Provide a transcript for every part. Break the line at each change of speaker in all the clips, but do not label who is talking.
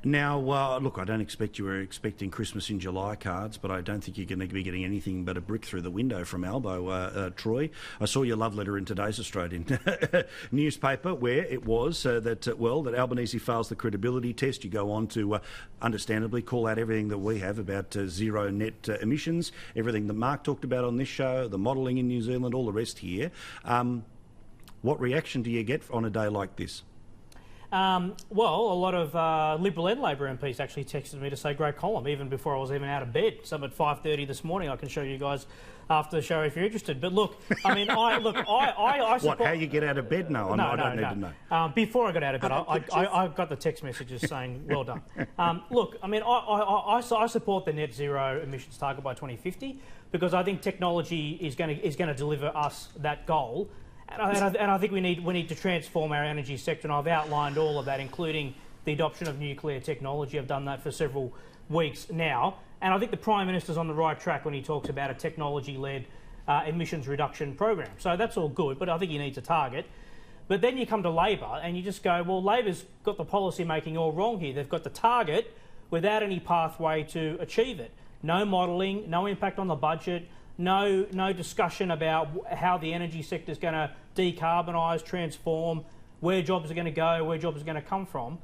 Now, look, I don't expect you were expecting Christmas in July cards, but I don't think you're going to be getting anything but a brick through the window from Albo, Troy. I saw your love letter in today's Australian newspaper where it was that Albanese fails the credibility test. You go on to, understandably, call out everything that we have about zero net emissions, everything that Mark talked about on this show, the modelling in New Zealand, all the rest here. What reaction do you get on a day like this?
Well, a lot of Liberal and Labor MPs actually texted me to say great column, even before I was even out of bed. Some at 5:30 this morning. I can show you guys after the show if you're interested. But look, I mean, I support...
What, how you get out of bed? No, I don't need to know.
Before I got out of bed, I got the text messages saying, well done. Look, I mean, I support the net zero emissions target by 2050 because I think technology is going to deliver us that goal. And I think we need to transform our energy sector, and I've outlined all of that, including the adoption of nuclear technology. I've done that for several weeks now, and I think the Prime Minister's on the right track when he talks about a technology-led emissions reduction program. So that's all good, but I think he needs a target. But then you come to Labor, and you just go, well, Labor's got the policy making all wrong here. They've got the target without any pathway to achieve it. No modelling, no impact on the budget. No discussion about how the energy sector is going to decarbonise, transform, where jobs are going to go, where jobs are going to come from.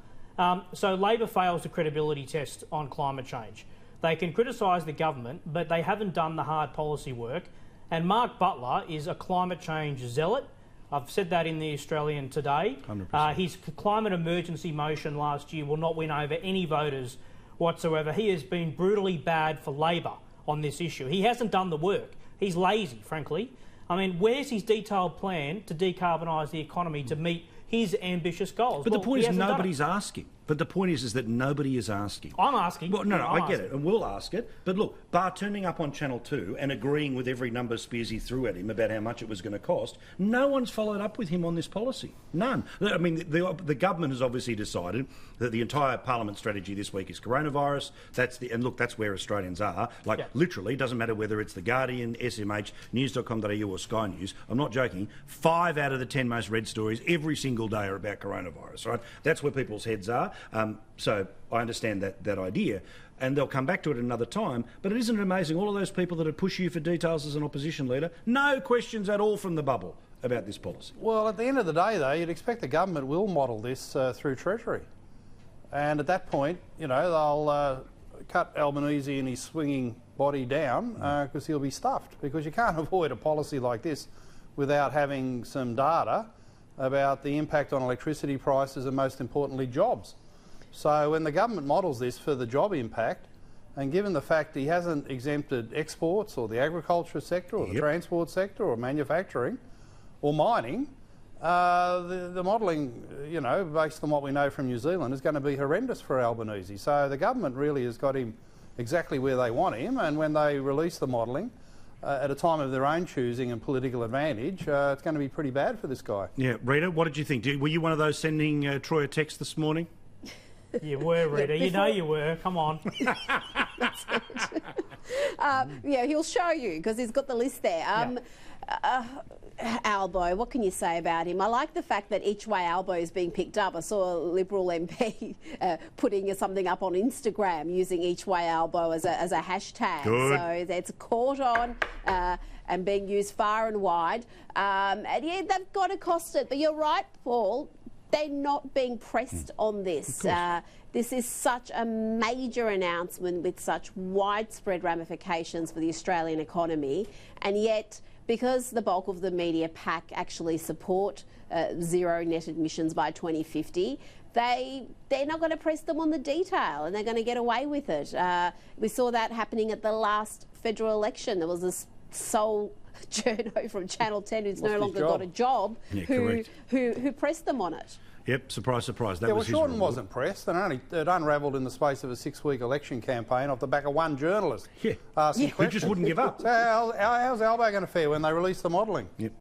So Labor fails the credibility test on climate change. They can criticise the government, but they haven't done the hard policy work. And Mark Butler is a climate change zealot. I've said that in the Australian today.
100%.
His climate emergency motion last year will not win over any voters whatsoever. He has been brutally bad for Labor on this issue. He hasn't done the work. He's lazy, frankly. I mean, where's his detailed plan to decarbonise the economy to meet his ambitious goals?
But the point is nobody's asking. But the point is that nobody is asking.
I'm asking.
Well, no, I get it, and we'll ask it. But look, bar turning up on Channel 2 and agreeing with every number Spearsy threw at him about how much it was going to cost, no one's followed up with him on this policy. None. I mean, the government has obviously decided that the entire Parliament strategy this week is coronavirus. And look, that's where Australians are. Literally, doesn't matter whether it's The Guardian, SMH, news.com.au or Sky News. I'm not joking. 5 out of the 10 most read stories every single day are about coronavirus, right? That's where people's heads are. So I understand that idea, and they'll come back to it another time. But isn't it amazing, all of those people that would push you for details as an opposition leader, no questions at all from the bubble about this policy?
Well, at the end of the day, though, you'd expect the government will model this through Treasury. And at that point, you know, they'll cut Albanese and his swinging body down because he'll be stuffed. Because you can't avoid a policy like this without having some data about the impact on electricity prices and, most importantly, jobs. So when the government models this for the job impact, and given the fact he hasn't exempted exports or the agriculture sector or the transport sector or manufacturing or mining, the modelling, you know, based on what we know from New Zealand, is going to be horrendous for Albanese. So the government really has got him exactly where they want him, and when they release the modelling, at a time of their own choosing and political advantage, it's going to be pretty bad for this guy.
Yeah, Rita, what did you think? Were you one of those sending Troy a text this morning?
You were, Rita. You know you were. Come on.
That's it. Yeah, he'll show you because he's got the list there. Albo, what can you say about him? I like the fact that each way Albo is being picked up. I saw a Liberal MP putting something up on Instagram using each way Albo as a hashtag.
Good.
So it's caught on and being used far and wide. And yeah, they've got to cost it. But you're right, Paul. They're not being pressed on this. This is such a major announcement with such widespread ramifications for the Australian economy, and yet, because the bulk of the media pack actually support zero net emissions by 2050, they're not going to press them on the detail, and they're going to get away with it. We saw that happening at the last federal election. There was this sole journo from Channel 10 who's no longer got a job, who pressed them on it.
Yep, surprise, surprise. That
yeah,
was
Shorten wasn't pressed, and it unravelled in the space of a 6-week election campaign off the back of one journalist asking questions.
Who just wouldn't give up.
So how's Albo going to fare when they release the modelling?
Yep.